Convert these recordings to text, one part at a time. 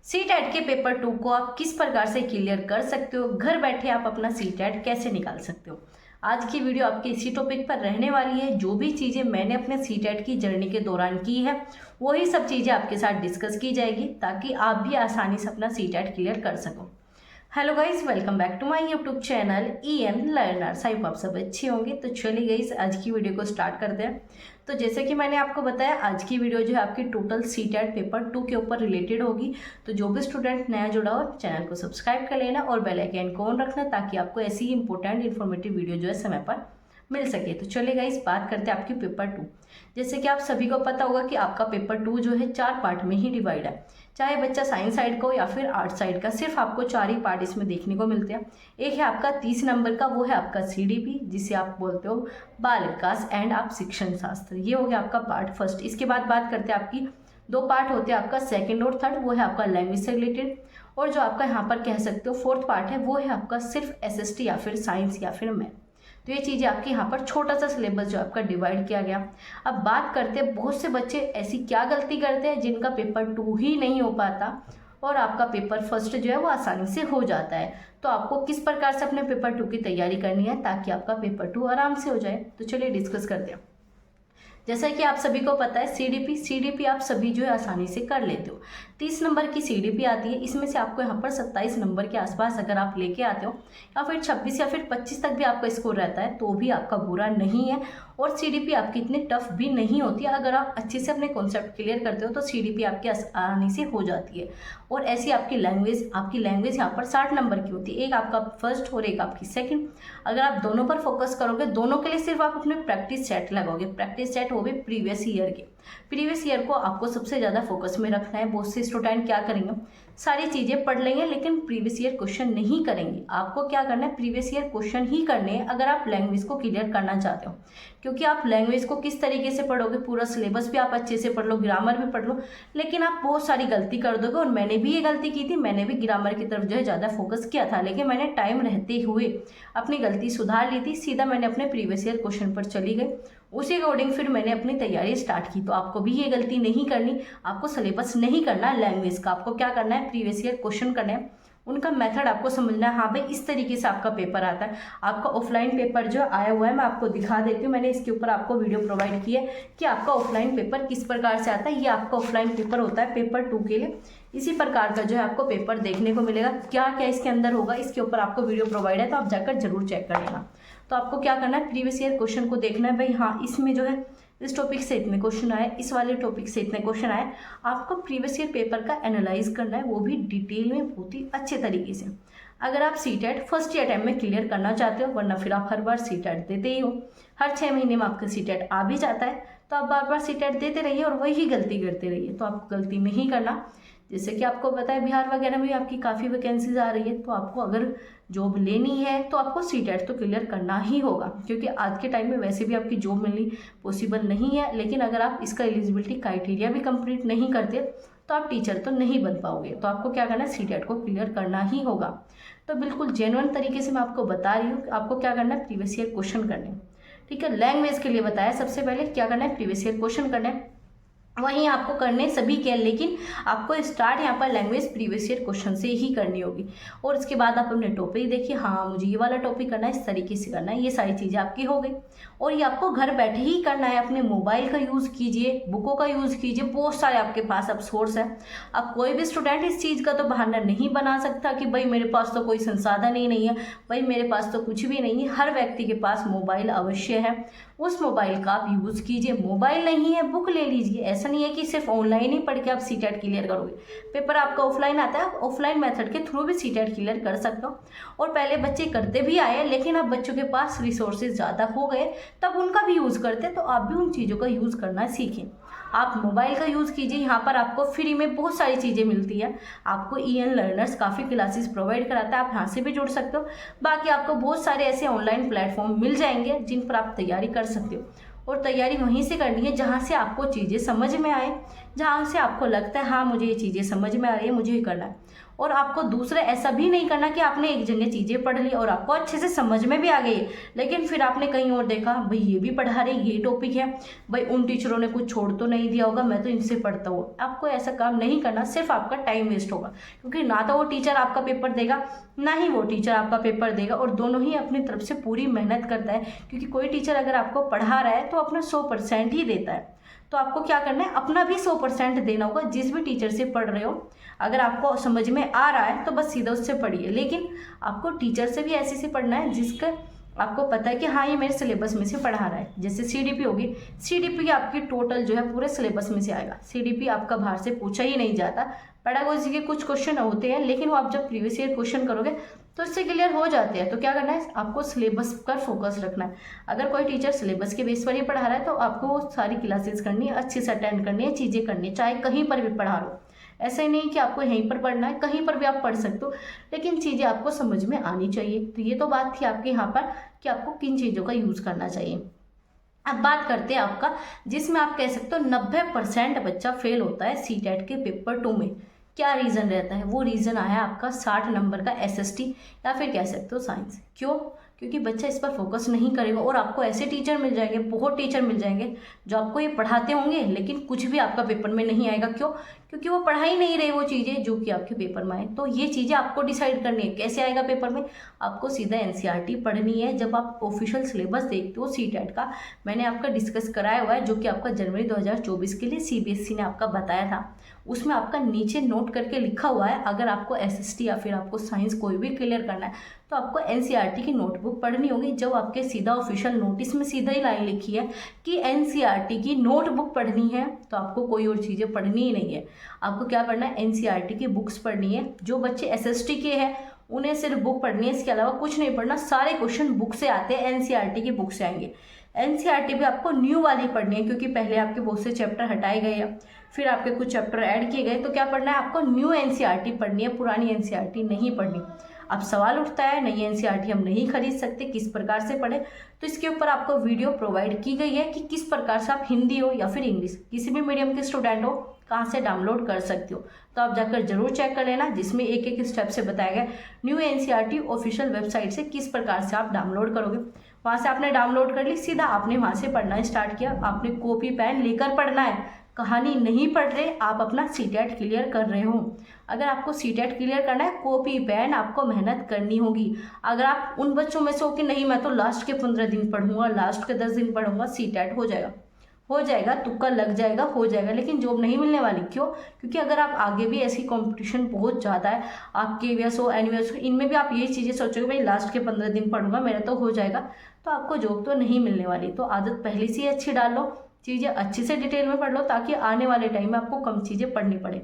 CTET के paper 2 को आप किस प्रकार से क्लियर कर सकते हो, घर बैठे आप अपना सीटेट कैसे निकाल सकते हो। आज की वीडियो आपके इसी टॉपिक पर रहने वाली है। जो भी चीज़ें मैंने अपने सीटेट की जर्नी के दौरान की है वही सब चीज़ें आपके साथ डिस्कस की जाएगी ताकि आप भी आसानी से अपना सीटेट क्लियर कर सको। Hello guys, welcome back to my YouTube channel EN learners. I hope आप सब अच्छे होंगे। तो चलिए गाइस, आज की वीडियो को स्टार्ट करते हैं। तो जैसे कि मैंने आपको बताया, आज की वीडियो जो है आपकी टोटल सीटेट पेपर 2 के ऊपर रिलेटेड होगी। तो जो भी स्टूडेंट नया जुड़ा हो चैनल को सब्सक्राइब कर लेना और बेल आइकन को ऑन रखना ताकि आपको ऐसी ही इंपॉर्टेंट इन्फॉर्मेटिव वीडियो जो है समय पर मिल सके। तो चलिए गाइस, बात करते हैं आपकी पेपर 2। जैसे कि आप सभी को पता होगा कि आपका पेपर 2 जो है 4 पार्ट में ही डिवाइड है। चाहे बच्चा साइंस साइड का हो या फिर आर्ट साइड का, सिर्फ आपको 4 ही पार्ट इसमें देखने को मिलते हैं। एक है आपका 30 नंबर का, वो है आपका CDP, जिसे आप बोलते हो बाल विकास एंड आप शिक्षण शास्त्र। ये हो गया आपका पार्ट फर्स्ट। इसके बाद बात करते हैं आपकी 2 पार्ट होते हैं आपका सेकंड और थर्ड, वो है आपका लैंग्वेज से रिलेटेड। और जो आपका यहाँ पर कह सकते हो फोर्थ पार्ट है, वो है आपका सिर्फ SST या फिर साइंस या फिर मैथ। तो ये चीज़ें आपके यहाँ पर छोटा सा सिलेबस जो आपका डिवाइड किया गया। अब बात करते हैं, बहुत से बच्चे ऐसी क्या गलती करते हैं जिनका पेपर 2 ही नहीं हो पाता और आपका पेपर फर्स्ट जो है वो आसानी से हो जाता है। तो आपको किस प्रकार से अपने पेपर 2 की तैयारी करनी है ताकि आपका पेपर 2 आराम से हो जाए। तो चलिए डिस्कस करते हैं। जैसा कि आप सभी को पता है, CDP आप सभी जो है आसानी से कर लेते हो। 30 नंबर की CDP आती है। इसमें से आपको यहाँ पर 27 नंबर के आसपास अगर आप लेके आते हो या फिर 26 या फिर 25 तक भी आपका स्कोर रहता है तो भी आपका बुरा नहीं है। और CDP आपकी इतनी टफ भी नहीं होती है। अगर आप अच्छे से अपने कॉन्सेप्ट क्लियर करते हो तो CDP आपकी आसानी से हो जाती है। और ऐसी आपकी लैंग्वेज यहाँ पर 60 नंबर की होती है। एक आपका फर्स्ट और एक आपकी सेकंड। अगर आप दोनों पर फोकस करोगे, दोनों के लिए सिर्फ आप अपने प्रैक्टिस सेट लगाओगे। प्रैक्टिस सेट वो भी प्रीवियस ईयर को आपको सबसे ज़्यादा फोकस में रखना है। बहुत से स्टूडेंट क्या करेंगे, सारी चीज़ें पढ़ लेंगे लेकिन प्रीवियस ईयर क्वेश्चन नहीं करेंगे। आपको क्या करना है, प्रीवियस ईयर क्वेश्चन ही करने हैं अगर आप लैंग्वेज को क्लियर करना चाहते हो। क्योंकि आप लैंग्वेज को किस तरीके से पढ़ोगे, पूरा सिलेबस भी आप अच्छे से पढ़ लो, ग्रामर भी पढ़ लो, लेकिन आप बहुत सारी गलती कर दोगे। और मैंने भी ये गलती की थी। मैंने भी ग्रामर की तरफ जो है ज़्यादा फोकस किया था, लेकिन मैंने टाइम रहते हुए अपनी गलती सुधार ली थी। सीधा मैंने अपने प्रीवियस ईयर क्वेश्चन पर चली गई, उसी अकॉर्डिंग फिर मैंने अपनी तैयारी स्टार्ट की। तो आपको भी ये गलती नहीं करनी। आपको सिलेबस नहीं करना लैंग्वेज का, आपको क्या करना है, प्रीवियस ईयर क्वेश्चन करना है, उनका मेथड आपको समझना है। हाँ भाई, इस तरीके से आपका पेपर आता है। आपका ऑफलाइन पेपर जो आया हुआ है, मैं आपको दिखा देती हूँ। मैंने इसके ऊपर आपको वीडियो प्रोवाइड की है कि आपका ऑफलाइन पेपर किस प्रकार से आता है। ये आपका ऑफलाइन पेपर होता है पेपर 2 के लिए। इसी प्रकार का जो है आपको पेपर देखने को मिलेगा। क्या क्या इसके अंदर होगा, इसके ऊपर आपको वीडियो प्रोवाइड है, तो आप जाकर जरूर चेक कर लेना। तो आपको क्या करना है, प्रीवियस ईयर क्वेश्चन को देखना है। भाई हाँ, इसमें जो है इस टॉपिक से इतने क्वेश्चन आए, इस वाले टॉपिक से इतने क्वेश्चन आए। आपको प्रीवियस ईयर पेपर का एनालाइज करना है, वो भी डिटेल में, बहुत ही अच्छे तरीके से। अगर आप सीटेट फर्स्ट ईयर टाइम में क्लियर करना चाहते हो, वरना फिर आप हर बार सीटेट देते ही हो, हर 6 महीने में आपका सीटेट आ भी जाता है, तो आप बार बार सीटेट देते रहिए और वही गलती करते रहिए। तो आपको गलती नहीं करना। जैसे कि आपको पता है, बिहार वगैरह में आपकी काफ़ी वैकेंसीज आ रही है, तो आपको अगर जॉब लेनी है तो आपको सीटेट तो क्लियर करना ही होगा। क्योंकि आज के टाइम में वैसे भी आपकी जॉब मिलनी पॉसिबल नहीं है। लेकिन अगर आप इसका एलिजिबिलिटी क्राइटेरिया भी कंप्लीट नहीं करते तो आप टीचर तो नहीं बन पाओगे। तो आपको क्या करना है, सीटेट को क्लियर करना ही होगा। तो बिल्कुल जेन्युइन तरीके से मैं आपको बता रही हूँ कि आपको क्या करना है, प्रीवियस ईयर क्वेश्चन करने। ठीक है, लैंग्वेज के लिए बताया सबसे पहले क्या करना है, प्रीवियस ईयर क्वेश्चन करना है। वहीं आपको करने सभी के, लेकिन आपको स्टार्ट यहाँ पर लैंग्वेज प्रीवियस ईयर क्वेश्चन से ही करनी होगी। और इसके बाद आप अपने टॉपिक देखिए, हाँ मुझे ये वाला टॉपिक करना है, इस तरीके से करना है। ये सारी चीज़ें आपकी हो गई। और ये आपको घर बैठे ही करना है। अपने मोबाइल का यूज़ कीजिए, बुकों का यूज़ कीजिए, बहुत सारे आपके पास अब सोर्स है। अब कोई भी स्टूडेंट इस चीज़ का तो बहाना नहीं बना सकता कि भाई मेरे पास तो कोई संसाधन ही नहीं है, भाई मेरे पास तो कुछ भी नहीं है। हर व्यक्ति के पास मोबाइल अवश्य है, उस मोबाइल का आप यूज़ कीजिए। मोबाइल नहीं है, बुक ले लीजिए। ऐसा नहीं है कि सिर्फ ऑनलाइन ही पढ़ के आप सीटेट क्लियर करोगे। पेपर आपका ऑफलाइन आता है, आप ऑफलाइन मेथड के थ्रू भी सीटेट क्लियर कर सकते हो। और पहले बच्चे करते भी आए, लेकिन अब बच्चों के पास रिसोर्सेज ज़्यादा हो गए, तब उनका भी यूज़ करते, तो आप भी उन चीज़ों का यूज़ करना सीखें। आप मोबाइल का यूज़ कीजिए। यहाँ पर आपको फ्री में बहुत सारी चीज़ें मिलती है। आपको EN लर्नर्स काफ़ी क्लासेस प्रोवाइड कराता है, आप यहाँ से भी जुड़ सकते हो। बाकी आपको बहुत सारे ऐसे ऑनलाइन प्लेटफॉर्म मिल जाएंगे जिन पर आप तैयारी कर सकते हो। और तैयारी वहीं से करनी है जहाँ से आपको चीज़ें समझ में आए, जहाँ से आपको लगता है हाँ मुझे ये चीज़ें समझ में आ रही है, मुझे ये करना है। और आपको दूसरा ऐसा भी नहीं करना कि आपने एक जगह चीज़ें पढ़ ली और आपको अच्छे से समझ में भी आ गई है, लेकिन फिर आपने कहीं और देखा भाई ये भी पढ़ा रहे, ये टॉपिक है, भाई उन टीचरों ने कुछ छोड़ तो नहीं दिया होगा, मैं तो इनसे पढ़ता हूँ। आपको ऐसा काम नहीं करना, सिर्फ आपका टाइम वेस्ट होगा, क्योंकि ना तो वो टीचर आपका पेपर देगा ना ही वो टीचर आपका पेपर देगा, और दोनों ही अपनी तरफ से पूरी मेहनत करता है। क्योंकि कोई टीचर अगर आपको पढ़ा रहा है तो अपना 100% ही देता है। तो आपको क्या करना है, अपना भी 100% देना होगा। जिस भी टीचर से पढ़ रहे हो, अगर आपको समझ में आ रहा है तो बस सीधा उससे पढ़िए, लेकिन आपको टीचर से भी ऐसे से पढ़ना है जिसका आपको पता है कि हाँ ये मेरे सिलेबस में से पढ़ा रहा है। जैसे सीडीपी होगी, सीडीपी आपकी टोटल जो है पूरे सिलेबस में से आएगा। सीडीपी आपका बाहर से पूछा ही नहीं जाता। पेडागोजी के कुछ क्वेश्चन होते हैं, लेकिन वो आप जब प्रीवियस ईयर क्वेश्चन करोगे तो इससे क्लियर हो जाते हैं। तो क्या करना है, आपको सिलेबस पर फोकस रखना है। अगर कोई टीचर सिलेबस के बेस पर ही पढ़ा रहा है तो आपको वो सारी क्लासेस करनी है, अच्छे से अटेंड करनी है, चीज़ें करनी है, चाहे कहीं पर भी पढ़ा रहो। ऐसा ही नहीं कि आपको यहीं पर पढ़ना है, कहीं पर भी आप पढ़ सकते हो, लेकिन चीज़ें आपको समझ में आनी चाहिए। तो ये तो बात थी आपके यहाँ पर कि आपको किन चीज़ों का यूज़ करना चाहिए। अब बात करते हैं आपका, जिसमें आप कह सकते हो 90% बच्चा फेल होता है सीटेट के पेपर 2 में। क्या रीज़न रहता है, वो रीज़न आया आपका 60 नंबर का एसएसटी या फिर कह सकते हो साइंस। क्यों? क्योंकि बच्चा इस पर फोकस नहीं करेगा, और आपको ऐसे टीचर मिल जाएंगे, बहुत टीचर मिल जाएंगे जो आपको ये पढ़ाते होंगे, लेकिन कुछ भी आपका पेपर में नहीं आएगा। क्यों? क्योंकि वो पढ़ा ही नहीं रहे वो चीज़ें जो कि आपके पेपर में आए। तो ये चीज़ें आपको डिसाइड करनी है कैसे आएगा पेपर में। आपको सीधा एनसीईआरटी पढ़नी है। जब आप ऑफिशियल सिलेबस देखते हो सीटेट का, मैंने आपका डिस्कस कराया हुआ है, जो कि आपका जनवरी 2024 के लिए सीबीएसई ने आपका बताया था। उसमें आपका नीचे नोट करके लिखा हुआ है, अगर आपको एसएसटी या फिर आपको साइंस कोई भी क्लियर करना है तो आपको एनसीईआरटी की नोटबुक पढ़नी होगी। जब आपके सीधा ऑफिशियल नोटिस में सीधा ही लाइन लिखी है कि एनसीईआरटी की नोटबुक पढ़नी है, तो आपको कोई और चीज़ें पढ़नी ही नहीं है। आपको क्या पढ़ना है, एनसीईआरटी की बुक्स पढ़नी है। जो बच्चे एसएसटी के हैं उन्हें सिर्फ बुक पढ़नी है, इसके अलावा कुछ नहीं पढ़ना। सारे क्वेश्चन बुक से आते हैं, एनसीईआरटी की बुक से आएंगे। एनसीईआरटी भी आपको न्यू वाली पढ़नी है, क्योंकि पहले आपके बहुत से चैप्टर हटाए गए हैं, फिर आपके कुछ चैप्टर ऐड किए गए। तो क्या पढ़ना है, आपको न्यू एनसीईआरटी पढ़नी है, पुरानी एनसीईआरटी नहीं पढ़नी। अब सवाल उठता है नई एनसीईआरटी हम नहीं खरीद सकते, किस प्रकार से पढ़े? तो इसके ऊपर आपको वीडियो प्रोवाइड की गई है कि किस प्रकार से आप हिंदी हो या फिर इंग्लिश, किसी भी मीडियम के स्टूडेंट हो, कहाँ से डाउनलोड कर सकते हो। तो आप जाकर जरूर चेक कर लेना, जिसमें एक एक स्टेप से बताया गया न्यू एनसीईआरटी ऑफिशियल वेबसाइट से किस प्रकार से आप डाउनलोड करोगे। वहाँ से आपने डाउनलोड कर ली, सीधा आपने वहाँ से पढ़ना स्टार्ट किया। आपने कॉपी पेन लेकर पढ़ना है, कहानी नहीं पढ़ रहे, आप अपना सीटेट क्लियर कर रहे हो। अगर आपको सीटेट क्लियर करना है, कॉपी पेन आपको मेहनत करनी होगी। अगर आप उन बच्चों में से हो कि नहीं मैं तो लास्ट के 15 दिन पढ़ूंगा, लास्ट के 10 दिन पढ़ूंगा, सीटेट हो जाएगा, तुक्का लग जाएगा, हो जाएगा, लेकिन जॉब नहीं मिलने वाली। क्यों? क्योंकि अगर आप आगे भी ऐसी कंपटीशन बहुत ज़्यादा है, आप केवीएस हो, एनवीएस हो, इनमें भी आप ये चीज़ें सोचोगे भाई लास्ट के 15 दिन पढ़ूंगा मेरा तो हो जाएगा, तो आपको जॉब तो नहीं मिलने वाली। तो आदत पहले से ही अच्छी डाल लो, चीज़ें अच्छे से डिटेल में पढ़ लो, ताकि आने वाले टाइम में आपको कम चीज़ें पढ़नी पड़े।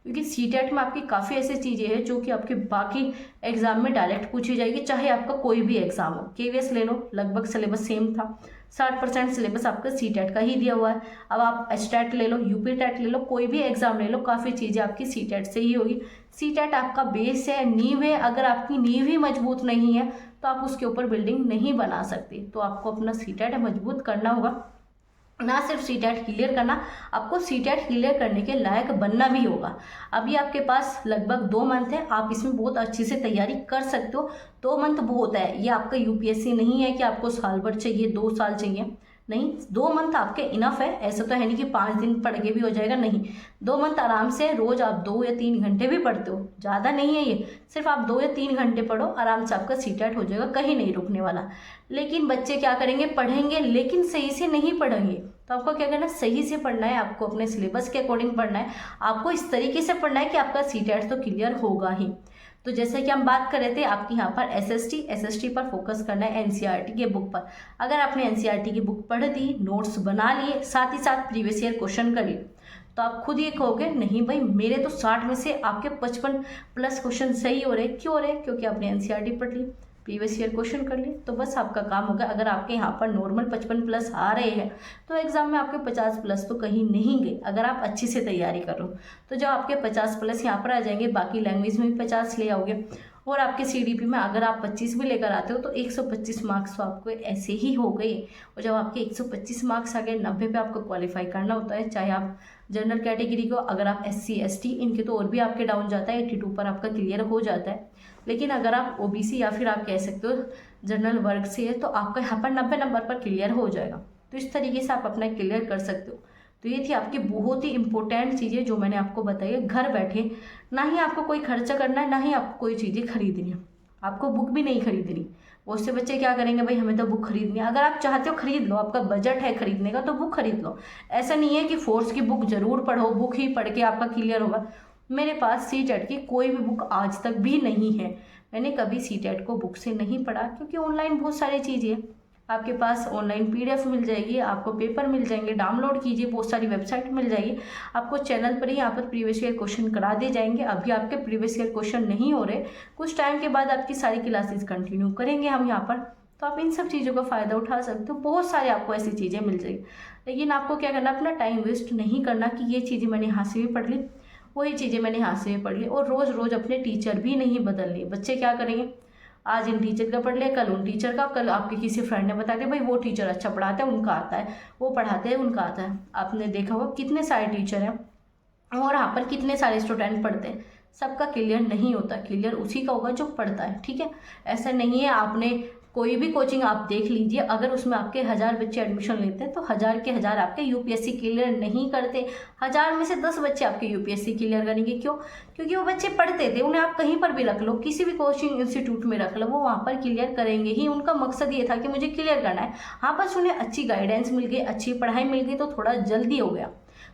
क्योंकि सीटेट में आपकी काफ़ी ऐसी चीज़ें हैं जो कि आपके बाकी एग्जाम में डायरेक्ट पूछी जाएगी, चाहे आपका कोई भी एग्जाम हो। केवीएस ले लो, लगभग सिलेबस सेम था, 60% सिलेबस आपका सीटेट का ही दिया हुआ है। अब आप एचटेट ले लो, यूपी टेट ले लो, कोई भी एग्जाम ले लो, काफ़ी चीज़ें आपकी सीटेट से ही होगी। सीटेट आपका बेस है, नींव है। अगर आपकी नींव ही मजबूत नहीं है तो आप उसके ऊपर बिल्डिंग नहीं बना सकते। तो आपको अपना सीटेट मजबूत करना होगा। ना सिर्फ सीटेट क्लियर करना, आपको सीटेट क्लियर करने के लायक बनना भी होगा। अभी आपके पास लगभग 2 मंथ है, आप इसमें बहुत अच्छी से तैयारी कर सकते हो। 2 मंथ बहुत है, ये आपका यूपीएससी नहीं है कि आपको साल भर चाहिए, 2 साल चाहिए, नहीं। 2 मंथ आपके इनफ है। ऐसा तो है नहीं कि 5 दिन पढ़ के भी हो जाएगा, नहीं। 2 मंथ आराम से रोज आप 2 या 3 घंटे भी पढ़ते हो, ज़्यादा नहीं है ये, सिर्फ आप 2 या 3 घंटे पढ़ो, आराम से आपका सीटेट हो जाएगा, कहीं नहीं रुकने वाला। लेकिन बच्चे क्या करेंगे, पढ़ेंगे लेकिन सही से नहीं पढ़ेंगे। तो आपको क्या करना है, सही से पढ़ना है, आपको अपने सिलेबस के अकॉर्डिंग पढ़ना है, आपको इस तरीके से पढ़ना है कि आपका सीटेट तो क्लियर होगा ही। तो जैसे कि हम बात कर रहे थे, आपके यहाँ पर एसएसटी पर फोकस करना है, एनसीईआरटी के बुक पर। अगर आपने एनसीईआरटी की बुक पढ़ दी, नोट्स बना लिए, साथ ही साथ प्रीवियस ईयर क्वेश्चन कर लिए, तो आप खुद ये कहोगे नहीं भाई मेरे तो 60 में से आपके 55+ क्वेश्चन सही हो रहे। क्यों हो रहे? क्योंकि आपने एनसीईआरटी पढ़ ली, प्रीवियस ईयर क्वेश्चन कर लिए, तो बस आपका काम होगा। अगर आपके यहाँ पर नॉर्मल 55+ आ रहे हैं तो एग्जाम में आपके 50+ तो कहीं नहीं गए, अगर आप अच्छी से तैयारी करो। तो जब आपके 50+ यहाँ पर आ जाएंगे, बाकी लैंग्वेज में भी 50 ले आओगे, और आपके CDP में अगर आप 25 भी लेकर आते हो तो 125 मार्क्स तो आपको ऐसे ही हो गए। और जब आपके 125 मार्क्स आ गए, 90 पे आपको क्वालिफाई करना होता है, चाहे आप जनरल कैटेगरी को, अगर आप SC ST इनके तो और भी आपके डाउन जाता है, 82 पर आपका क्लियर हो जाता है। लेकिन अगर आप OBC या फिर आप कह सकते हो जनरल वर्ग से है तो आपका यहाँ पर 90 नंबर पर क्लियर हो जाएगा। तो इस तरीके से आप अपना क्लियर कर सकते हो। तो ये थी आपकी बहुत ही इंपॉर्टेंट चीज़ें जो मैंने आपको बताई है। घर बैठे ना ही आपको कोई खर्चा करना है, ना ही आपको कोई चीज़ें खरीदनी है, आपको बुक भी नहीं खरीदनी। बहुत से बच्चे क्या करेंगे, भाई हमें तो बुक खरीदनी है। अगर आप चाहते हो खरीद लो, आपका बजट है खरीदने का तो बुक खरीद लो। ऐसा नहीं है कि फोर्स की बुक जरूर पढ़ो, बुक ही पढ़ के आपका क्लियर होगा। मेरे पास CTET की कोई भी बुक आज तक भी नहीं है। मैंने कभी CTET को बुक से नहीं पढ़ा, क्योंकि ऑनलाइन बहुत सारी चीज़ें हैं। आपके पास ऑनलाइन PDF मिल जाएगी, आपको पेपर मिल जाएंगे, डाउनलोड कीजिए, बहुत सारी वेबसाइट मिल जाएगी। आपको चैनल पर ही यहाँ पर प्रीवियस ईयर क्वेश्चन करा दिए जाएंगे। अभी आपके प्रीवियस ईयर क्वेश्चन नहीं हो रहे, कुछ टाइम के बाद आपकी सारी क्लासेस कंटिन्यू करेंगे हम यहाँ पर। तो आप इन सब चीज़ों का फ़ायदा उठा सकते हो। बहुत सारे आपको ऐसी चीज़ें मिल जाएगी। लेकिन आपको क्या करना, अपना टाइम वेस्ट नहीं करना कि ये चीज़ें मैंने यहाँ से भी पढ़ ली, वही चीज़ें मैंने यहाँ से भी पढ़ ली, और रोज़ रोज़ अपने टीचर भी नहीं बदल लिए। बच्चे क्या करेंगे, आज इन टीचर का पढ़ लिया, कल उन टीचर का, कल आपके किसी फ्रेंड ने बता दिया भाई वो टीचर अच्छा पढ़ाते हैं, उनका आता है, वो पढ़ाते हैं, उनका आता है। आपने देखा होगा कितने सारे टीचर हैं और यहाँ पर कितने सारे स्टूडेंट पढ़ते हैं। सबका क्लियर नहीं होता, क्लियर उसी का होगा जो पढ़ता है, ठीक है। ऐसा नहीं है, आपने कोई भी कोचिंग आप देख लीजिए, अगर उसमें आपके 1000 बच्चे एडमिशन लेते हैं तो 1000 के 1000 आपके UPSC क्लियर नहीं करते। 1000 में से 10 बच्चे आपके UPSC क्लियर करेंगे। क्यों? क्योंकि वो बच्चे पढ़ते थे। उन्हें आप कहीं पर भी रख लो, किसी भी कोचिंग इंस्टीट्यूट में रख लो, वो वहाँ पर क्लियर करेंगे ही। उनका मकसद ये था कि मुझे क्लियर करना है। हाँ, बस उन्हें अच्छी गाइडेंस मिल गई, अच्छी पढ़ाई मिल गई तो थोड़ा जल्दी हो गया।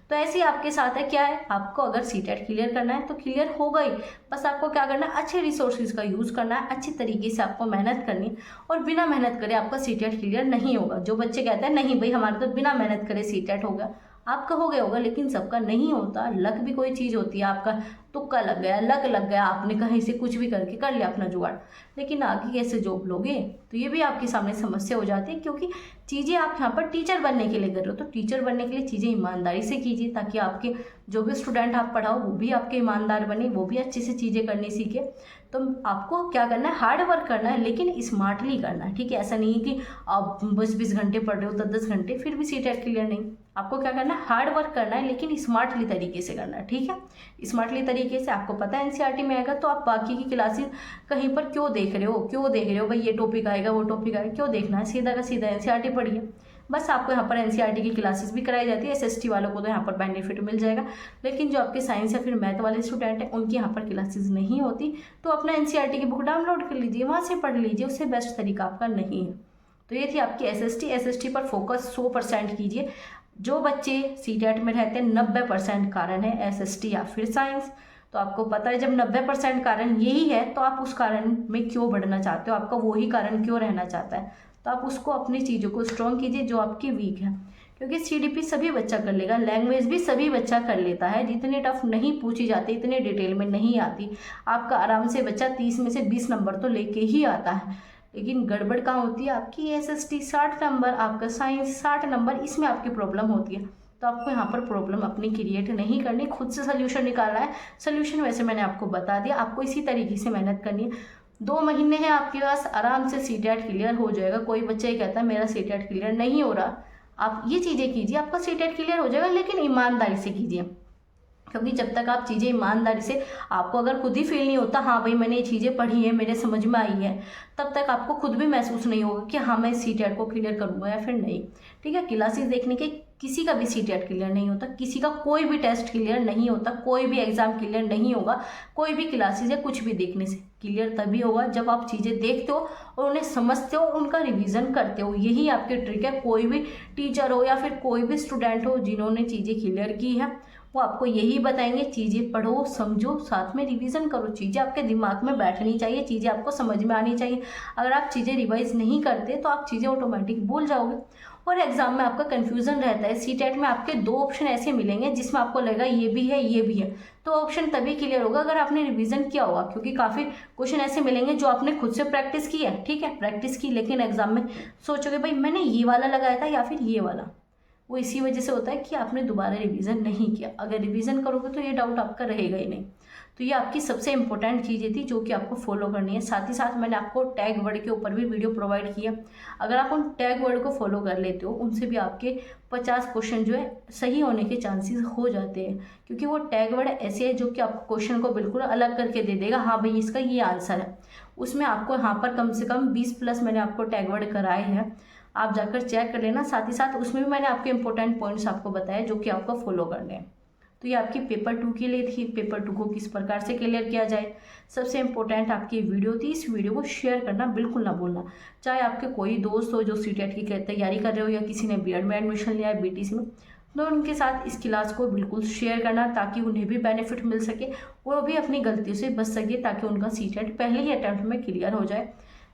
तो ऐसे ही आपके साथ है, क्या है, आपको अगर CTET क्लियर करना है तो क्लियर होगा ही। बस आपको क्या करना है, अच्छे रिसोर्सेज का यूज़ करना है, अच्छी तरीके से आपको मेहनत करनी है। और बिना मेहनत करे आपका CTET क्लियर नहीं होगा। जो बच्चे कहते हैं नहीं भाई हमारा तो बिना मेहनत करे CTET हो गया, आपका हो गया होगा, लेकिन सबका नहीं होता। लक भी कोई चीज़ होती है, आपका तुक्का लग गया, लक लग गया, आपने कहीं से कुछ भी करके कर लिया अपना जुगाड़, लेकिन आगे कैसे जॉब लोगे, तो ये भी आपके सामने समस्या हो जाती है। क्योंकि चीज़ें आप यहाँ पर टीचर बनने के लिए कर रहे हो, तो टीचर बनने के लिए चीज़ें ईमानदारी से कीजिए, ताकि आपके जो भी स्टूडेंट आप पढ़ाओ वो भी आपके ईमानदार बने, वो भी अच्छे से चीज़ें करनी सीखे। तो आपको क्या करना है, हार्ड वर्क करना है, लेकिन स्मार्टली करना है, ठीक है। ऐसा नहीं है कि आप 20-20 घंटे पढ़ रहे हो, 10-10 घंटे, फिर भी CTET क्लियर नहीं। आपको क्या करना है, हार्ड वर्क करना है, लेकिन स्मार्टली तरीके से करना है, ठीक है। स्मार्टली तरीके से आपको पता है NCERT में आएगा, तो आप बाकी की क्लासेस कहीं पर क्यों देख रहे हो, भाई ये टॉपिक आएगा, वो टॉपिक आएगा, क्यों देखना है, सीधा का सीधा NCERT पढ़िए। बस आपको यहाँ पर NCERT की क्लासेस भी कराई जाती है। SST वालों को तो यहाँ पर बेनिफिट मिल जाएगा, लेकिन जो आपके साइंस या फिर मैथ वाले स्टूडेंट हैं उनकी यहाँ पर क्लासेस नहीं होती। तो अपना NCERT की बुक डाउनलोड कर लीजिए, वहाँ से पढ़ लीजिए, उससे बेस्ट तरीका आपका नहीं है। तो ये थी आपकी SST पर फोकस 100% कीजिए। जो बच्चे CTET में रहते हैं 90% कारण है SST या फिर साइंस। तो आपको पता है जब 90% कारण यही है तो आप उस कारण में क्यों बढ़ना चाहते हो, आपका वही कारण क्यों रहना चाहता है। तो आप उसको अपनी चीज़ों को स्ट्रॉन्ग कीजिए जो आपकी वीक है, क्योंकि CDP सभी बच्चा कर लेगा, लैंग्वेज भी सभी बच्चा कर लेता है। जितने टफ नहीं पूछी जाती, इतने डिटेल में नहीं आती, आपका आराम से बच्चा 30 में से 20 नंबर तो लेके ही आता है। लेकिन गड़बड़ कहाँ होती है, आपकी SST 60 नंबर, आपका साइंस 60 नंबर, इसमें आपकी प्रॉब्लम होती है। तो आपको यहाँ पर प्रॉब्लम अपनी क्रिएट नहीं करनी, खुद से सोल्यूशन निकालना है। सोल्यूशन वैसे मैंने आपको बता दिया, आपको इसी तरीके से मेहनत करनी है। 2 महीने हैं आपके पास, आराम से CTET क्लियर हो जाएगा। कोई बच्चा ये कहता है मेरा CTET क्लियर नहीं हो रहा, आप ये चीज़ें कीजिए, आपका CTET क्लियर हो जाएगा, लेकिन ईमानदारी से कीजिए। क्योंकि जब तक आप चीज़ें ईमानदारी से, आपको अगर खुद ही फील नहीं होता हाँ भाई मैंने ये चीज़ें पढ़ी है, मेरे समझ में आई है, तब तक आपको खुद भी महसूस नहीं होगा कि हाँ मैं CTET को क्लियर करूँगा या फिर नहीं, ठीक है। क्लासेस देखने के किसी का भी CTET क्लियर नहीं होता, किसी का कोई भी टेस्ट क्लियर नहीं होता, कोई भी एग्जाम क्लियर नहीं होगा, कोई भी क्लासेस या कुछ भी देखने से। क्लियर तभी होगा जब आप चीज़ें देखते हो और उन्हें समझते हो, उनका रिवीजन करते हो। यही आपकी ट्रिक है। कोई भी टीचर हो या फिर कोई भी स्टूडेंट हो जिन्होंने चीज़ें क्लियर की है, वो आपको यही बताएंगे, चीज़ें पढ़ो, समझो, साथ में रिवीजन करो, चीज़ें आपके दिमाग में बैठनी चाहिए, चीज़ें आपको समझ में आनी चाहिए। अगर आप चीज़ें रिवाइज नहीं करते तो आप चीज़ें ऑटोमेटिक भूल जाओगे और एग्जाम में आपका कन्फ्यूजन रहता है। CTET में आपके 2 ऑप्शन ऐसे मिलेंगे जिसमें आपको लगेगा ये भी है ये भी है, तो ऑप्शन तभी क्लियर होगा अगर आपने रिवीजन किया होगा, क्योंकि काफ़ी क्वेश्चन ऐसे मिलेंगे जो आपने खुद से प्रैक्टिस की है, ठीक है, प्रैक्टिस की, लेकिन एग्जाम में सोचोगे भाई मैंने ये वाला लगाया था या फिर ये वाला। वो इसी वजह से होता है कि आपने दोबारा रिवीजन नहीं किया। अगर रिवीजन करोगे तो ये डाउट आपका रहेगा ही नहीं। तो ये आपकी सबसे इंपॉर्टेंट चीज़ें थी जो कि आपको फॉलो करनी है। साथ ही साथ मैंने आपको टैग वर्ड के ऊपर भी वीडियो प्रोवाइड किया। अगर आप उन टैग वर्ड को फॉलो कर लेते हो, उनसे भी आपके 50 क्वेश्चन जो है सही होने के चांसेस हो जाते हैं, क्योंकि वो टैग वर्ड ऐसे है जो कि आपको क्वेश्चन को बिल्कुल अलग करके दे देगा। हाँ भाई, इसका ये आंसर है। उसमें आपको यहाँ पर कम से कम 20+ मैंने आपको टैग वर्ड कराए हैं, आप जाकर चेक कर लेना। साथ ही साथ उसमें भी मैंने आपके इंपॉर्टेंट पॉइंट्स आपको बताए जो कि आपको फॉलो करने हैं। तो ये आपकी पेपर 2 के लिए थी, पेपर 2 को किस प्रकार से क्लियर किया जाए, सबसे इम्पोर्टेंट आपकी वीडियो थी। इस वीडियो को शेयर करना बिल्कुल ना भूलना। चाहे आपके कोई दोस्त हो जो सीटेट की तैयारी कर रहे हो, या किसी ने बीएड में एडमिशन लिया है, बीटीसी में, तो उनके साथ इस क्लास को बिल्कुल शेयर करना, ताकि उन्हें भी बेनिफिट मिल सके, वो भी अपनी गलतियों से बच सके, ताकि उनका सीटेट पहले ही अटैम्प्ट में क्लियर हो जाए।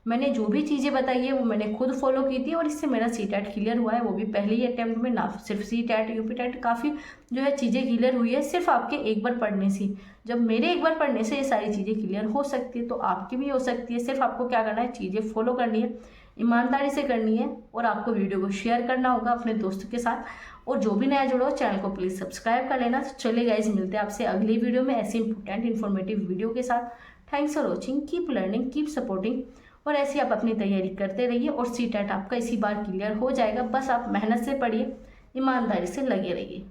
मैंने जो भी चीज़ें बताई है वो मैंने खुद फॉलो की थी, और इससे मेरा सीटेट क्लियर हुआ है, वो भी पहले ही अटैम्प्ट में। ना सिर्फ सीटेट, यूपीटेट, काफ़ी जो है चीज़ें क्लियर हुई है सिर्फ आपके एक बार पढ़ने से। जब मेरे एक बार पढ़ने से ये सारी चीज़ें क्लियर हो सकती है, तो आपकी भी हो सकती है। सिर्फ आपको क्या करना है, चीज़ें फॉलो करनी है, ईमानदारी से करनी है, और आपको वीडियो को शेयर करना होगा अपने दोस्तों के साथ। और जो भी नया जुड़ो, चैनल को प्लीज़ सब्सक्राइब कर लेना। तो चलिए गाइस, मिलते हैं आपसे अगली वीडियो में ऐसे इंपॉर्टेंट इन्फॉर्मेटिव वीडियो के साथ। Thanks for watching, keep learning, keep supporting, और ऐसे आप अपनी तैयारी करते रहिए, और सीटेट आपका इसी बार क्लियर हो जाएगा। बस आप मेहनत से पढ़िए, ईमानदारी से लगे रहिए।